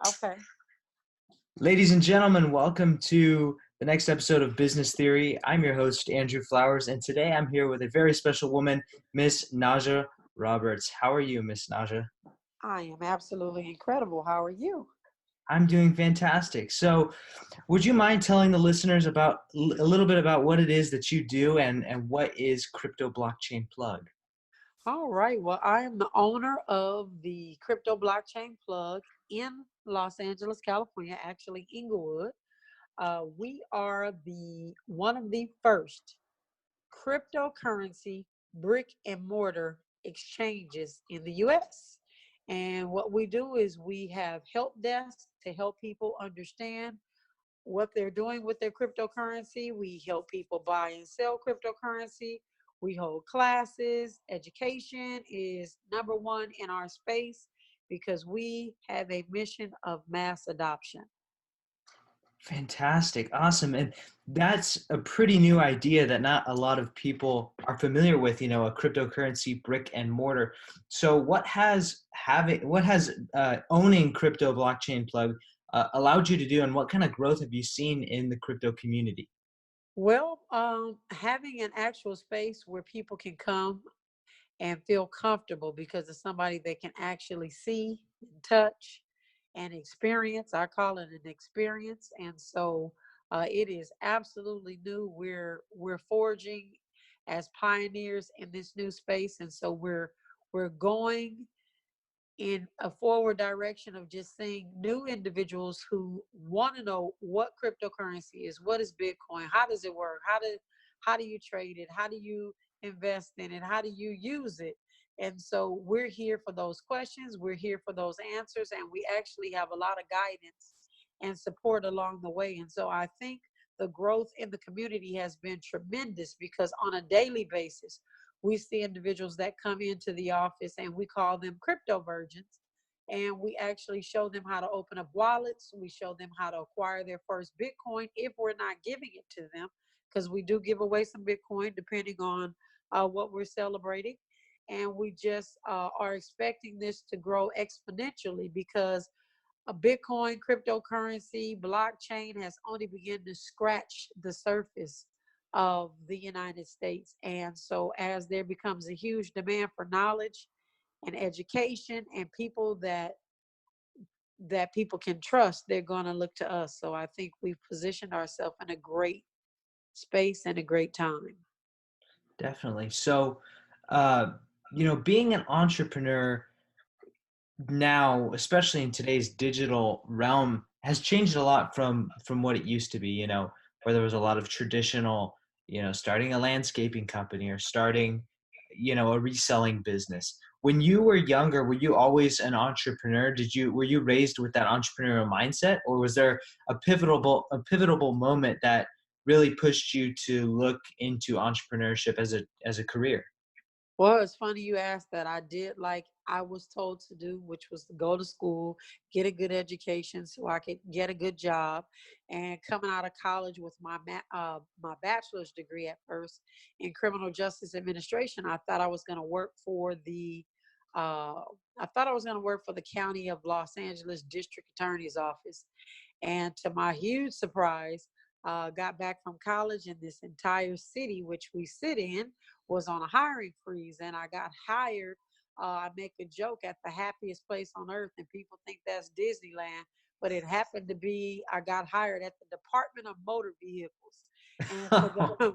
Okay. Ladies and gentlemen, welcome to the next episode of Business Theory. I'm your host, Andrew Flowers, and today I'm here with a very special woman, Miss Najah Roberts. How are you, Miss Najah? I am absolutely incredible. How are you? I'm doing fantastic. So, would you mind telling the listeners about a little bit about what it is that you do and what is Crypto Blockchain Plug? All right. Well, I am the owner of the Crypto Blockchain Plug in Los Angeles, California, actually Inglewood. We are the one of the first cryptocurrency brick and mortar exchanges in the US. And what we do is we have help desks to help people understand what they're doing with their cryptocurrency. We help people buy and sell cryptocurrency. We hold classes. Education is number one in our space because we have a mission of mass adoption. Fantastic. Awesome. And that's a pretty new idea that not a lot of people are familiar with, a cryptocurrency brick and mortar. So what has owning Crypto Blockchain Plug allowed you to do, and what kind of growth have you seen in the crypto community? Well, having an actual space where people can come and feel comfortable because it's somebody they can actually see, and touch, and experience. I call it an experience, and so it is absolutely new. We're forging as pioneers in this new space, and so we're going in a forward direction of just seeing new individuals who want to know what cryptocurrency is, what is Bitcoin, how does it work, how do you trade it, how do you invest in it, how do you use it. And so we're here for those questions, we're here for those answers, and we actually have a lot of guidance and support along the way. And so I think the growth in the community has been tremendous because on a daily basis we see individuals that come into the office and we call them crypto virgins. And we actually show them how to open up wallets. We show them how to acquire their first Bitcoin if we're not giving it to them, because we do give away some Bitcoin depending on what we're celebrating. And we just are expecting this to grow exponentially because a Bitcoin, cryptocurrency, blockchain has only begun to scratch the surface of the United States. And so as there becomes a huge demand for knowledge and education and people that people can trust, they're going to look to us. So I think we've positioned ourselves in a great space and a great time. Definitely. So, uh, being an entrepreneur now, especially in today's digital realm, has changed a lot from what it used to be, where there was a lot of traditional, starting a landscaping company or starting, a reselling business. When you were younger, were you always an entrepreneur? Were you raised with that entrepreneurial mindset, or was there a pivotal moment that really pushed you to look into entrepreneurship as a career? Well, it's funny you asked that. I did like I was told to do, which was to go to school, get a good education so I could get a good job. And coming out of college with my bachelor's degree at first in criminal justice administration, I thought I was going to work for the uh, I thought I was going to work for the County of Los Angeles District Attorney's Office. And to my huge surprise, got back from college and this entire city, which we sit in, was on a hiring freeze. And I got hired. I make a joke at the happiest place on earth, and people think that's Disneyland. But it happened to be, I got hired at the Department of Motor Vehicles. And for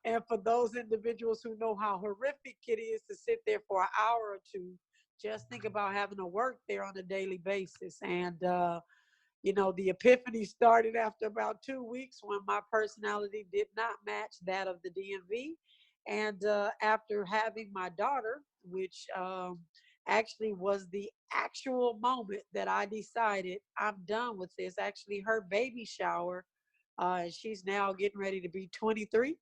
and for those individuals who know how horrific it is to sit there for an hour or two, just think about having to work there on a daily basis. And the epiphany started after about 2 weeks when my personality did not match that of the DMV. And after having my daughter, which actually was the actual moment that I decided I'm done with this, actually, her baby shower, she's now getting ready to be 23.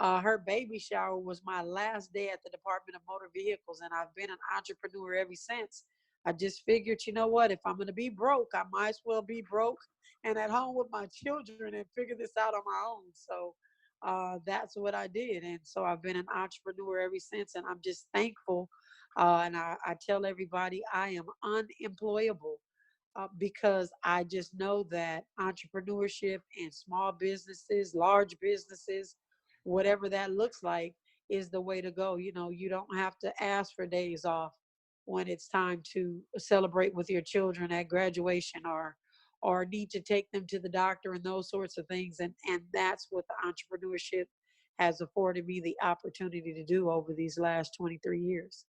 Her baby shower was my last day at the Department of Motor Vehicles, and I've been an entrepreneur ever since. I just figured, you know what, if I'm going to be broke, I might as well be broke and at home with my children and figure this out on my own. So that's what I did. And so I've been an entrepreneur ever since, and I'm just thankful. And I tell everybody I am unemployable. because I just know that entrepreneurship and small businesses, large businesses, whatever that looks like, is the way to go. You know, you don't have to ask for days off when it's time to celebrate with your children at graduation, or need to take them to the doctor and those sorts of things. And that's what the entrepreneurship has afforded me the opportunity to do over these last 23 years.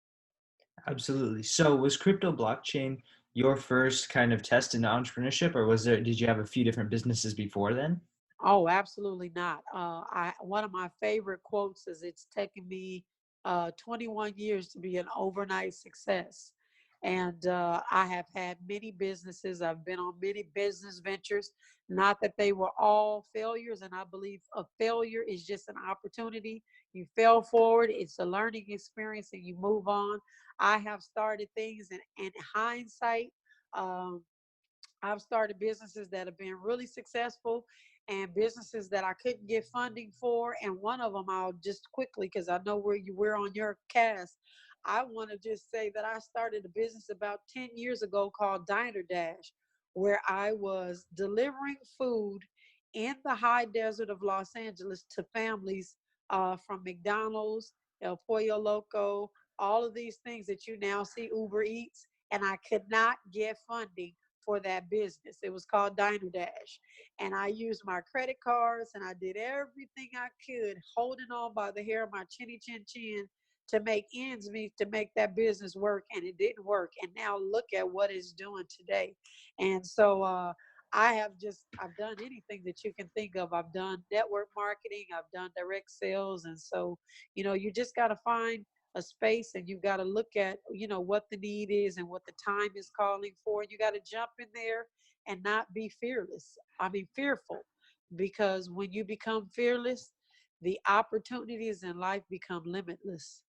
Absolutely. So was crypto blockchain your first kind of test in entrepreneurship, or did you have a few different businesses before then? Oh, absolutely not. I One of my favorite quotes is, "It's taken me 21 years to be an overnight success." And I have had many businesses. I've been on many business ventures. Not that they were all failures, and I believe a failure is just an opportunity. You fail forward; it's a learning experience, and you move on. I have started things, and in hindsight. Um, I've started businesses that have been really successful, and businesses that I couldn't get funding for. And one of them, I'll just quickly, because I know where you were on your cast, I want to just say that I started a business about 10 years ago called Diner Dash, where I was delivering food in the high desert of Los Angeles to families, from McDonald's, El Pollo Loco, all of these things that you now see Uber Eats. And I could not get funding for that business. It was called Diner Dash. And I used my credit cards, and I did everything I could, holding on by the hair of my chinny chin chin, to make ends meet, to make that business work. And it didn't work. And now look at what it's doing today. And so, I've done anything that you can think of. I've done network marketing, I've done direct sales. And so, you just got to find a space, and you've got to look at, what the need is and what the time is calling for. You got to jump in there and not be fearful, because when you become fearless, the opportunities in life become limitless.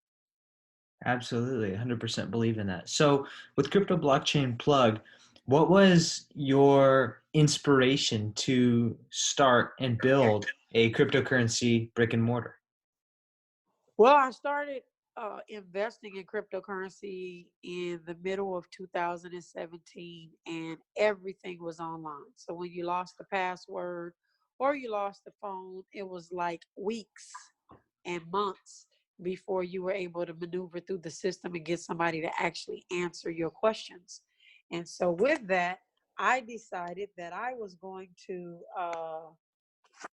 Absolutely, 100% believe in that. So, with Crypto Blockchain Plug, what was your inspiration to start and build a cryptocurrency brick and mortar? Well, I started investing in cryptocurrency in the middle of 2017, and everything was online. So when you lost the password or you lost the phone, it was like weeks and months before you were able to maneuver through the system and get somebody to actually answer your questions. And so, with that, I decided that I was going to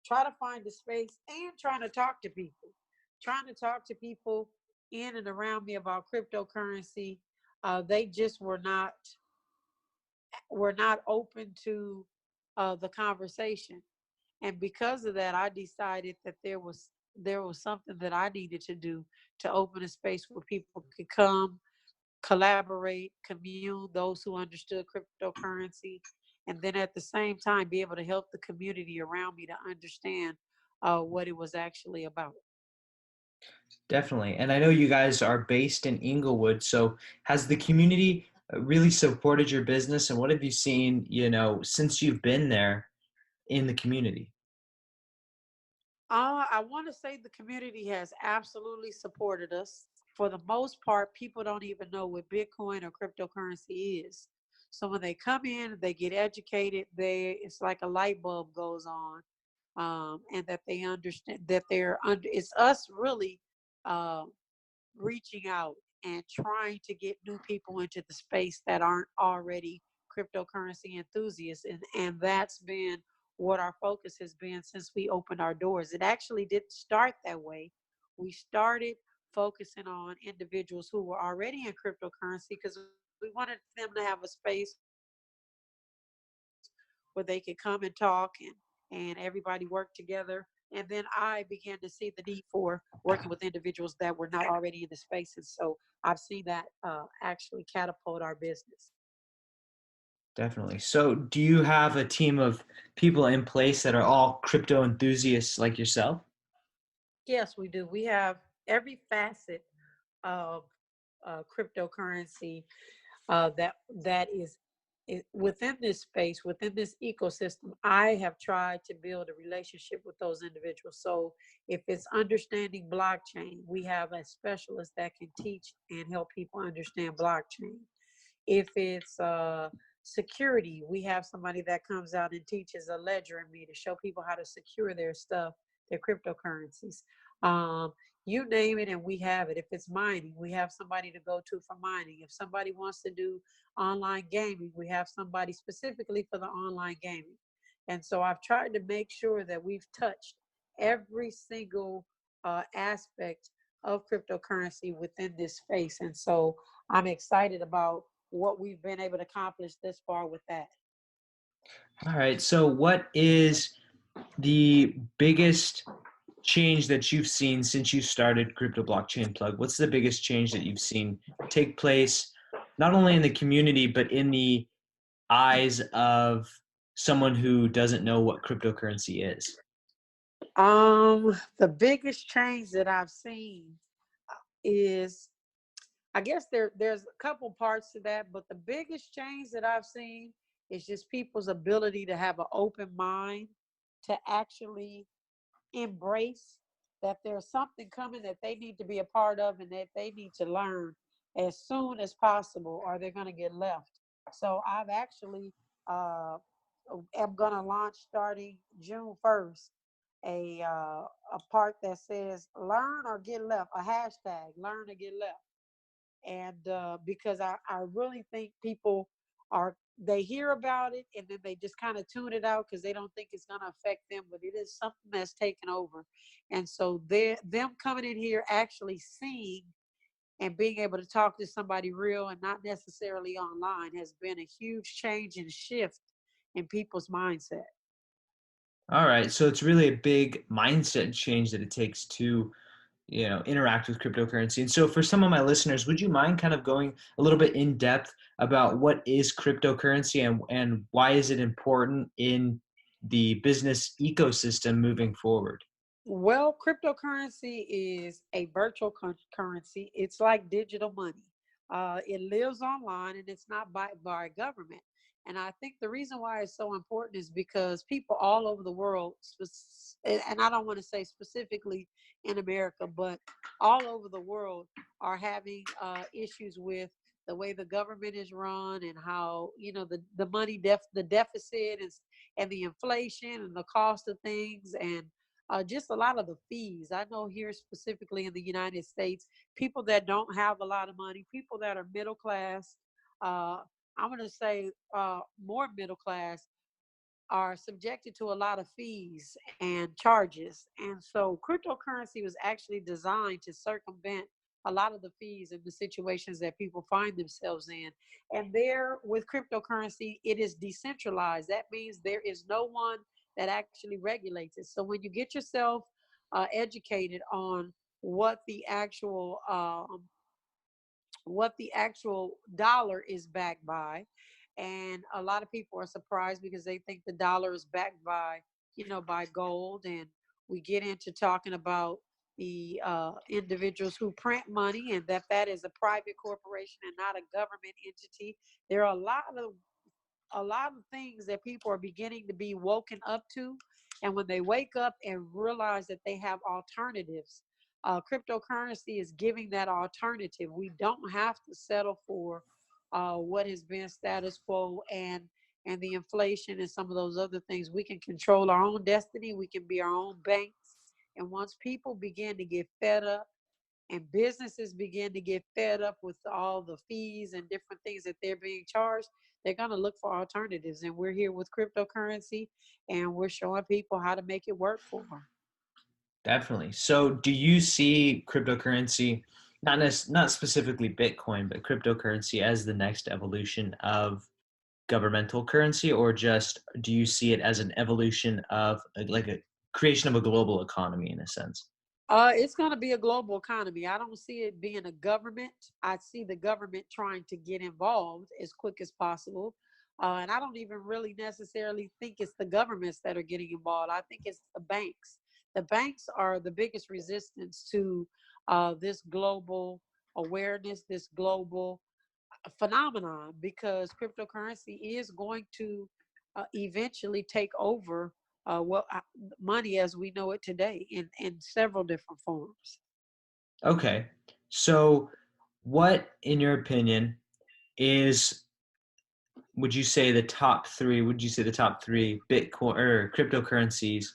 try to find a space and trying to talk to people in and around me about cryptocurrency. They just were not open to the conversation. And because of that, I decided that there was something that I needed to do to open a space where people could come, collaborate, commune, those who understood cryptocurrency, and then at the same time be able to help the community around me to understand what it was actually about. Definitely. And I know you guys are based in Inglewood. So, has the community really supported your business? And what have you seen, since you've been there in the community? I want to say the community has absolutely supported us. For the most part, people don't even know what Bitcoin or cryptocurrency is. So when they come in, they get educated. It's like a light bulb goes on, and that they understand that they're under. It's us really, uh, reaching out and trying to get new people into the space that aren't already cryptocurrency enthusiasts. And that's been what our focus has been since we opened our doors. It actually didn't start that way. We started focusing on individuals who were already in cryptocurrency, because we wanted them to have a space where they could come and talk, and everybody work together. And then I began to see the need for working with individuals that were not already in the space. And so I've seen that actually catapult our business. Definitely. So, do you have a team of people in place that are all crypto enthusiasts like yourself? Yes, we do. We have every facet of cryptocurrency that is within this space, within this ecosystem. I have tried to build a relationship with those individuals. So if it's understanding blockchain, we have a specialist that can teach and help people understand blockchain. If it's security. We have somebody that comes out and teaches a ledger and me to show people how to secure their stuff, their cryptocurrencies. Um, you name it, and we have it. If it's mining, we have somebody to go to for mining. If somebody wants to do online gaming, we have somebody specifically for the online gaming. And so I've tried to make sure that we've touched every single aspect of cryptocurrency within this space. And so I'm excited about what we've been able to accomplish this far with that. All right. So, what is the biggest change that you've seen since you started Crypto Blockchain Plug? What's the biggest change that you've seen take place, not only in the community, but in the eyes of someone who doesn't know what cryptocurrency is? The biggest change that I've seen is, I guess there's a couple parts to that, but the biggest change that I've seen is just people's ability to have an open mind to actually embrace that there's something coming that they need to be a part of and that they need to learn as soon as possible or they're going to get left. So I've actually am going to launch starting June 1st a part that says learn or get left, a hashtag learn or get left. And because I really think people are, they hear about it and then they just kind of tune it out because they don't think it's going to affect them, but it is something that's taken over. And so they're them coming in here actually seeing and being able to talk to somebody real and not necessarily online has been a huge change and shift in people's mindset. All right. So, it's really a big mindset change that it takes to interact with cryptocurrency. And so for some of my listeners, would you mind kind of going a little bit in depth about what is cryptocurrency and why is it important in the business ecosystem moving forward? Well, cryptocurrency is a virtual currency. It's like digital money. It lives online and it's not by government. And I think the reason why it's so important is because people all over the world, and I don't want to say specifically in America, but all over the world are having issues with the way the government is run and how, the money the deficit is and the inflation and the cost of things and just a lot of the fees. I know here specifically in the United States, people that don't have a lot of money, people that are middle class, uh, I'm going to say more middle class, are subjected to a lot of fees and charges. And so cryptocurrency was actually designed to circumvent a lot of the fees and the situations that people find themselves in. And there with cryptocurrency, it is decentralized. That means there is no one that actually regulates it. So when you get yourself educated on what the actual dollar is backed by. And a lot of people are surprised because they think the dollar is backed by, by gold. And we get into talking about the individuals who print money and that is a private corporation and not a government entity. There are a lot of things that people are beginning to be woken up to. And when they wake up and realize that they have alternatives, cryptocurrency is giving that alternative. We don't have to settle for what has been status quo and the inflation and some of those other things. We can control our own destiny. We can be our own banks. And once people begin to get fed up and businesses begin to get fed up with all the fees and different things that they're being charged, they're going to look for alternatives. And we're here with cryptocurrency and we're showing people how to make it work for them. Definitely. So do you see cryptocurrency, not specifically Bitcoin, but cryptocurrency as the next evolution of governmental currency, or just do you see it as an evolution of like a creation of a global economy in a sense? It's going to be a global economy. I don't see it being a government. I see the government trying to get involved as quick as possible. And I don't even really necessarily think it's the governments that are getting involved. I think it's the banks. The banks are the biggest resistance to this global awareness, this global phenomenon, because cryptocurrency is going to eventually take over money as we know it today in several different forms. Okay. So what, in your opinion, is would you say the top three? Would you say the top three Bitcoin or cryptocurrencies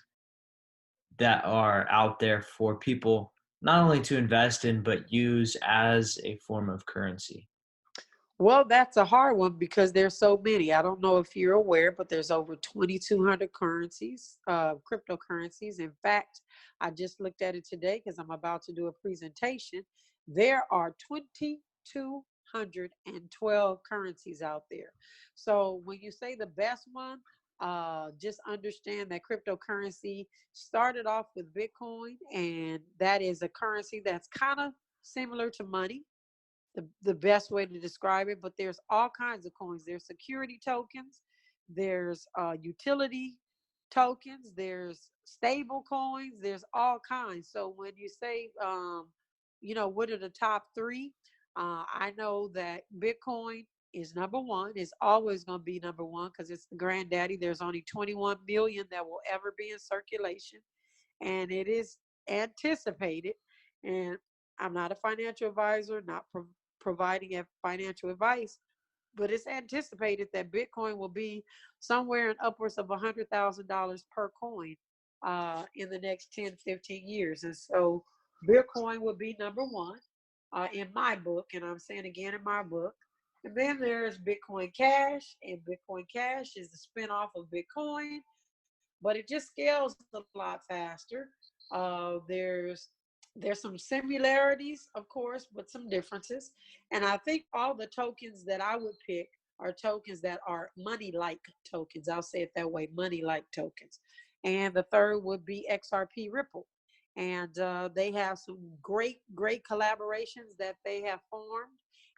that are out there for people not only to invest in but use as a form of currency? Well, that's a hard one because there's so many. I don't know if you're aware, but there's over 2,200 currencies, cryptocurrencies. In fact, I just looked at it today because I'm about to do a presentation. There are 2,212 currencies out there. So when you say the best one, just understand that cryptocurrency started off with Bitcoin, and that is a currency that's kind of similar to money, the best way to describe it. But there's all kinds of coins. There's security tokens, there's utility tokens, there's stable coins, there's all kinds. So when you say, what are the top three? I know that Bitcoin is number one. It's always going to be number one because it's the granddaddy. There's only 21 million that will ever be in circulation, and it is anticipated. And I'm not a financial advisor, not providing financial advice, but it's anticipated that Bitcoin will be somewhere in upwards of $100,000 per coin in the next 10, 15 years. And so Bitcoin will be number one in my book. And I'm saying again, in my book. And then there's Bitcoin Cash, and Bitcoin Cash is the spinoff of Bitcoin, but it just scales a lot faster. There's some similarities, of course, but some differences. And I think all the tokens that I would pick are tokens that are money-like tokens. I'll say it that way, money-like tokens. And the third would be XRP Ripple. And they have some great, great collaborations that they have formed.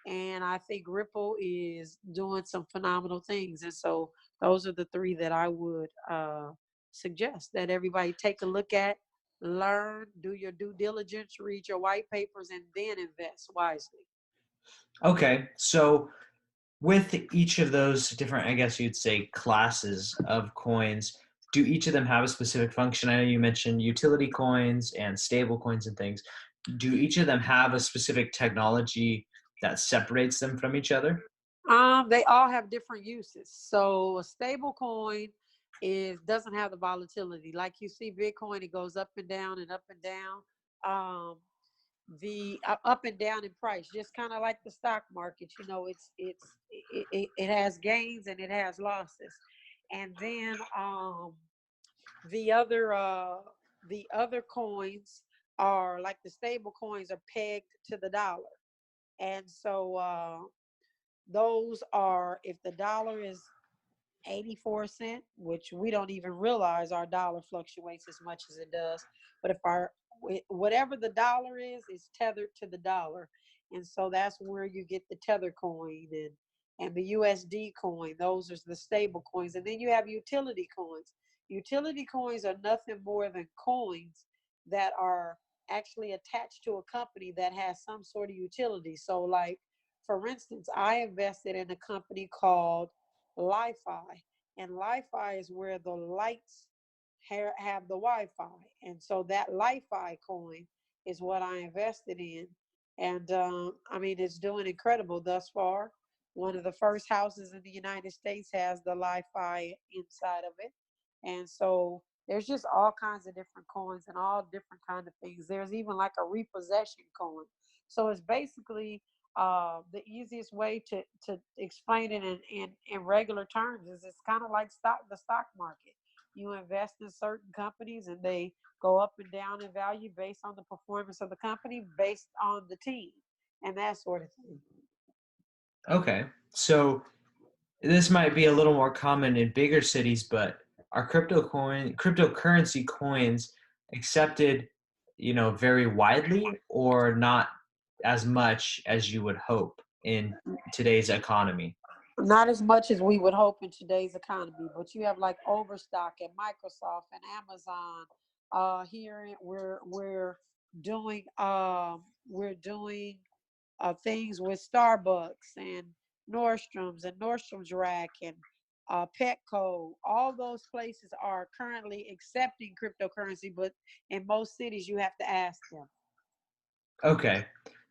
And I think Ripple is doing some phenomenal things. And so those are the three that I would suggest that everybody take a look at, learn, do your due diligence, read your white papers, and then invest wisely. Okay, so with each of those different, I guess you'd say, classes of coins, do each of them have a specific function? I know you mentioned utility coins and stable coins and things. Do each of them have a specific technology that separates them from each other? They all have different uses. So a stable coin is doesn't have the volatility. Like you see Bitcoin, it goes up and down and up and down. Um, the up and down in price, just kind of like the stock market. It has gains and it has losses. And then the other uh, the other coins are like the stable coins are pegged to the dollar, and so those are, if the dollar is 84 cent, which we don't even realize our dollar fluctuates as much as it does. But if our whatever the dollar is tethered to the dollar, and so that's where you get the tether coin and the USD coin. Those are the stable coins, and then you have utility coins. Utility coins are nothing more than coins that are actually attached to a company that has some sort of utility. So, like for instance, I invested in a company called Li-Fi, and Li-Fi is where the lights have the Wi-Fi, and so that Li-Fi coin is what I invested in, and I mean it's doing incredible thus far. One of the first houses in the United States has the Li-Fi inside of it, and so there's just all kinds of different coins and all different kind of things. There's even like a repossession coin. So it's basically the easiest way to explain it in regular terms is it's kind of like the stock market. You invest in certain companies and they go up and down in value based on the performance of the company, based on the team, and that sort of thing. Okay, so this might be a little more common in bigger cities, but are cryptocurrency coins accepted, very widely or not as much as you would hope in today's economy? Not as much as we would hope in today's economy, but you have like Overstock and Microsoft and Amazon. Here doing we're doing things with Starbucks and Nordstrom's Rack and Petco. All those places are currently accepting cryptocurrency, but in most cities you have to ask them. Okay,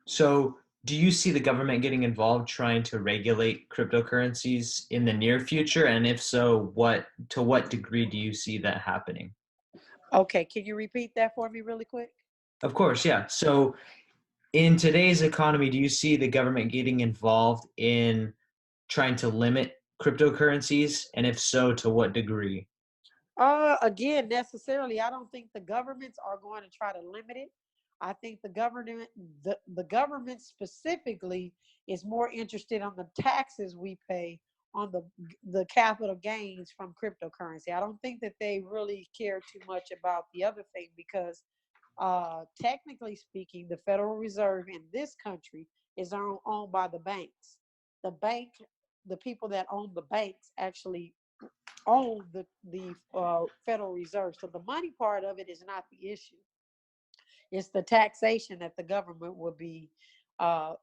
so Do you see the government getting involved trying to regulate cryptocurrencies in the near future? And if so, what degree do you see that happening? Okay, can you repeat that for me really quick? Of course, yeah. So in today's economy, do you see the government getting involved in trying to limit cryptocurrencies? And if so, to what degree? Again, necessarily, I don't think the governments are going to try to limit it. I think the government specifically is more interested on the taxes we pay on the capital gains from cryptocurrency. I don't think that they really care too much about the other thing because technically speaking, the Federal Reserve in this country is owned by the banks. The bank, the people that own the banks actually own the Federal Reserve. So the money part of it is not the issue. It's the taxation that the government will be uh,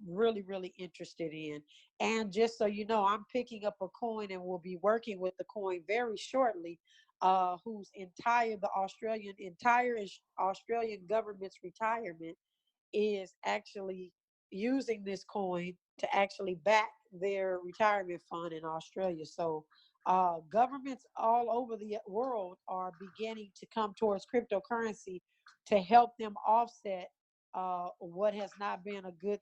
really, really interested in. And just so you know, I'm picking up a coin and will be working with the coin very shortly. Whose entire Australian government's retirement is actually using this coin to actually back their retirement fund in Australia. So, governments all over the world are beginning to come towards cryptocurrency to help them offset what has not been a good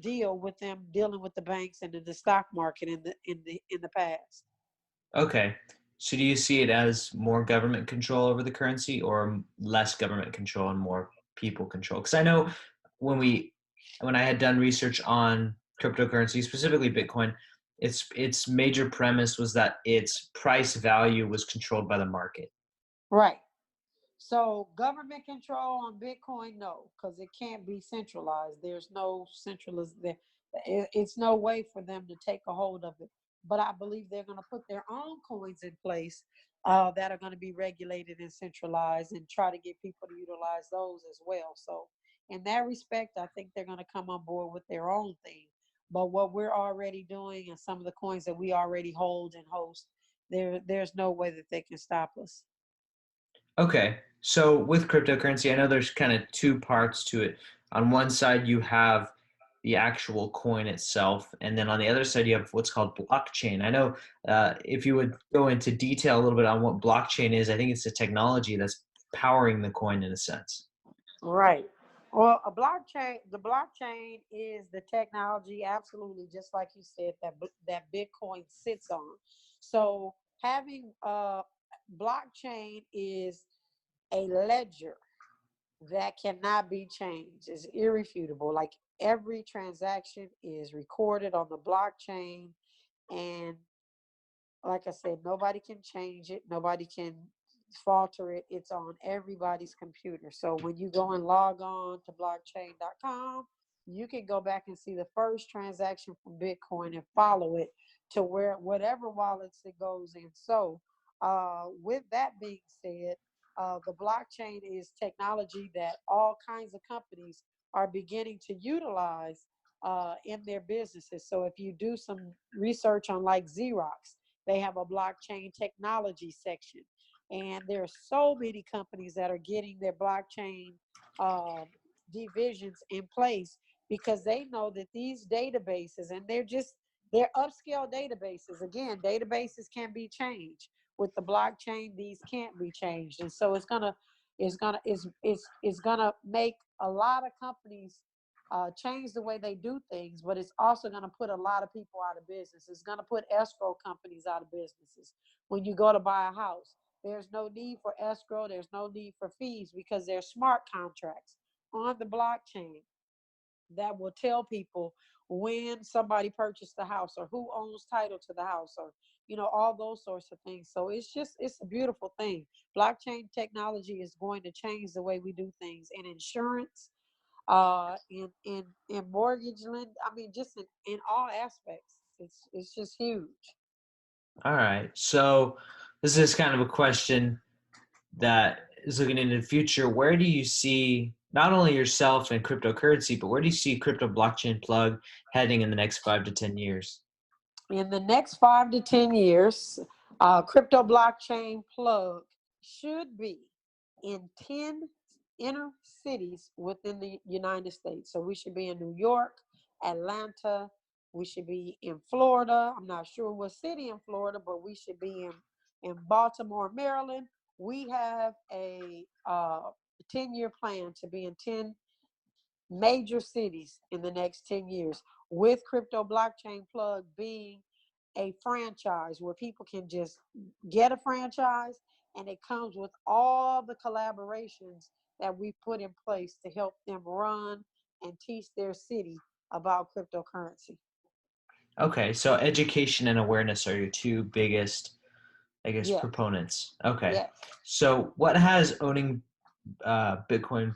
deal with them dealing with the banks and in the stock market in the past. Okay. So do you see it as more government control over the currency or less government control and more people control? Because I know when we when I had done research on cryptocurrency, specifically Bitcoin, its major premise was that its price value was controlled by the market. Right. So government control on Bitcoin, no, because it can't be centralized. There's no It's no way for them to take a hold of it. But I believe they're going to put their own coins in place that are going to be regulated and centralized, and try to get people to utilize those as well. So in that respect, I think they're going to come on board with their own thing. But what we're already doing and some of the coins that we already hold and host, there's no way that they can stop us. Okay. So with cryptocurrency, I know there's kind of two parts to it. On one side, you have the actual coin itself, and then on the other side, you have what's called blockchain. I know if you would go into detail a little bit on what blockchain is, I think it's the technology that's powering the coin in a sense. Right. Well, the blockchain is the technology, absolutely, just like you said, that Bitcoin sits on. So having blockchain is a ledger that cannot be changed. It's irrefutable. Like every transaction is recorded on the blockchain, and like I said, nobody can change it. Nobody can falter it. It's on everybody's computer. So when you go and log on to blockchain.com, you can go back and see the first transaction from Bitcoin and follow it to where whatever wallets it goes in. So, with that being said, the blockchain is technology that all kinds of companies are beginning to utilize in their businesses. So, if you do some research on like Xerox, they have a blockchain technology section. And there are so many companies that are getting their blockchain uh, divisions in place because they know that these databases, and they're upscale databases. Again, databases can be changed. With the blockchain, these can't be changed. And so it's gonna make a lot of companies change the way they do things, but it's also going to put a lot of people out of business. It's going to put escrow companies out of businesses. When you go to buy a house, there's no need for escrow, there's no need for fees because there's smart contracts on the blockchain that will tell people when somebody purchased the house or who owns title to the house or all those sorts of things. So it's a beautiful thing. Blockchain technology is going to change the way we do things in insurance, in mortgage lend. I mean, just in all aspects. It's just huge. All right. So this is kind of a question that is looking into the future. Where do you see not only yourself and cryptocurrency, but where do you see crypto blockchain plug heading in the next 5 to 10 years? In the next 5 to 10 years, crypto blockchain plug should be in 10 inner cities within the United States. So we should be in New York. Atlanta. We should be in Florida. I'm not sure what city in Florida, but we should be in Baltimore, Maryland. We have a 10-year plan to be in 10 major cities in the next 10 years, with Crypto Blockchain Plug being a franchise where people can just get a franchise, and it comes with all the collaborations that we put in place to help them run and teach their city about cryptocurrency. Okay, so education and awareness are your two biggest, I guess, Yes, proponents. Okay, yes. so what has owning Bitcoin,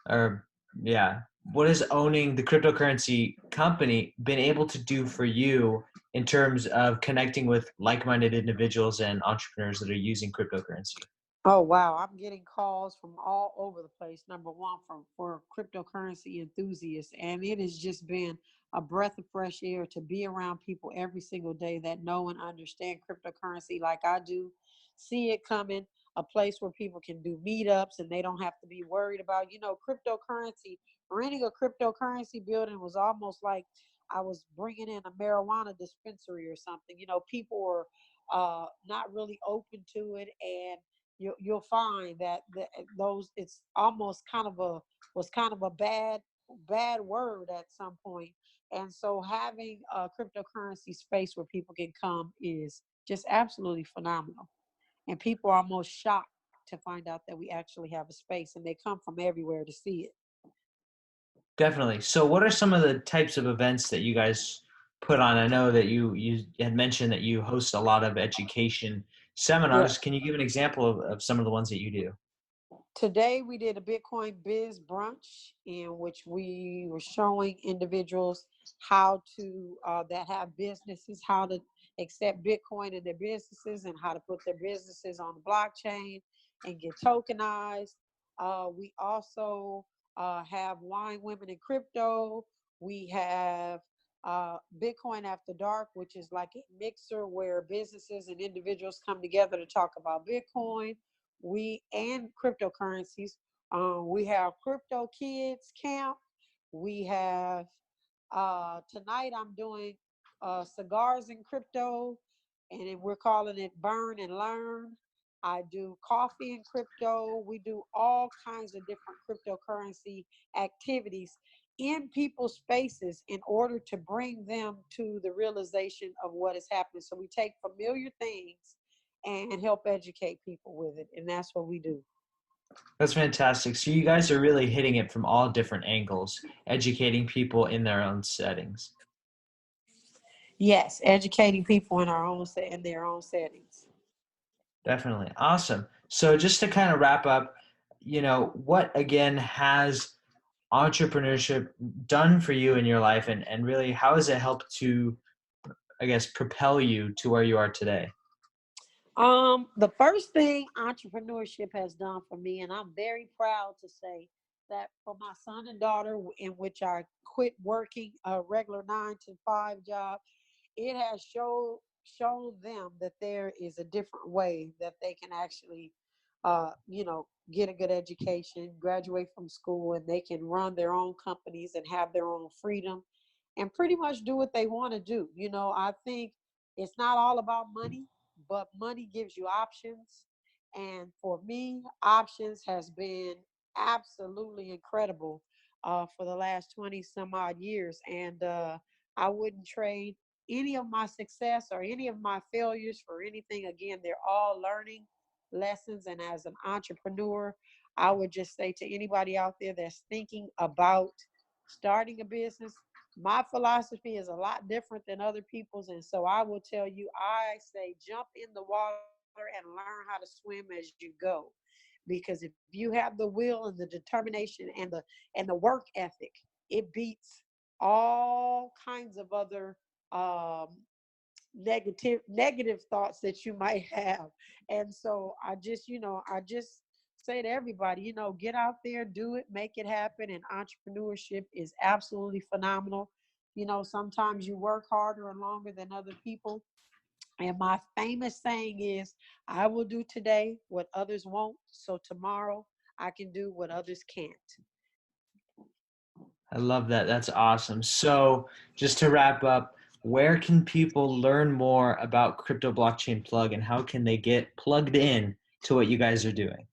or yeah, what has owning the cryptocurrency company been able to do for you in terms of connecting with like-minded individuals and entrepreneurs that are using cryptocurrency? Oh wow, I'm getting calls from all over the place. Number one, from for cryptocurrency enthusiasts, and it has just been a breath of fresh air to be around people every single day that know and understand cryptocurrency like I do. See it coming, a place where people can do meetups and they don't have to be worried about, cryptocurrency. Renting a cryptocurrency building was almost like I was bringing in a marijuana dispensary or something. People were not really open to it, and you'll find that those it's almost kind of a was kind of a bad word at some point. And so having a cryptocurrency space where people can come is just absolutely phenomenal, and people are almost shocked to find out that we actually have a space, and they come from everywhere to see it. Definitely. So, what are some of the types of events that you guys put on? I know that you had mentioned that you host a lot of education Yeah. seminars. Can you give an example of some of the ones that you do? Today we did a Bitcoin biz brunch in which we were showing individuals how to that have businesses, how to accept Bitcoin in their businesses, and how to put their businesses on the blockchain and get tokenized. We also have Wine Women in Crypto. We have Bitcoin After Dark, which is like a mixer where businesses and individuals come together to talk about Bitcoin, we and cryptocurrencies. We have Crypto Kids Camp. We have tonight I'm doing cigars and crypto, and then we're calling it Burn and Learn. I do coffee and crypto. We do all kinds of different cryptocurrency activities in people's spaces in order to bring them to the realization of what is happening. So we take familiar things and help educate people with it. And that's what we do. That's fantastic. So, you guys are really hitting it from all different angles, educating people in their own settings. Yes, educating people in their own settings. Definitely. Awesome. So, just to kind of wrap up, what again has entrepreneurship done for you in your life, and really how has it helped to, I guess, propel you to where you are today? The first thing entrepreneurship has done for me, and I'm very proud to say that for my son and daughter, in which I quit working a regular 9 to 5 job, it has shown them that there is a different way that they can actually get a good education, graduate from school, and they can run their own companies and have their own freedom and pretty much do what they want to do. I think it's not all about money, but money gives you options. And for me, options has been absolutely incredible for the last 20 some odd years. And I wouldn't trade any of my success or any of my failures for anything. Again, they're all learning lessons. And as an entrepreneur, I would just say to anybody out there that's thinking about starting a business, my philosophy is a lot different than other people's. And so I will tell you, I say jump in the water and learn how to swim as you go. Because if you have the will and the determination and the work ethic, it beats all kinds of other um, negative thoughts that you might have. And so I just say to everybody, get out there, do it, make it happen. And entrepreneurship is absolutely phenomenal. Sometimes you work harder and longer than other people. And my famous saying is, I will do today what others won't, so tomorrow I can do what others can't. I love that. That's awesome. So, just to wrap up, where can people learn more about Crypto Blockchain Plug and how can they get plugged in to what you guys are doing?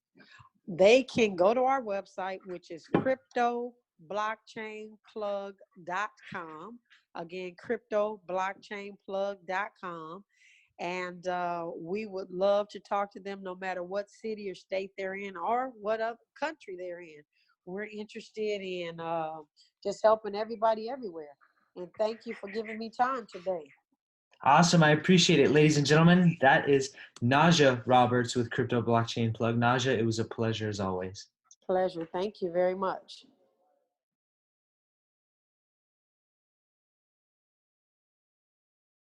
They can go to our website, which is cryptoblockchainplug.com. Again, cryptoblockchainplug.com. And we would love to talk to them no matter what city or state they're in or what other country they're in. We're interested in just helping everybody everywhere. And thank you for giving me time today. Awesome. I appreciate it. Ladies and gentlemen, that is Najah Roberts with Crypto Blockchain Plug. Najah, it was a pleasure as always. Pleasure. Thank you very much.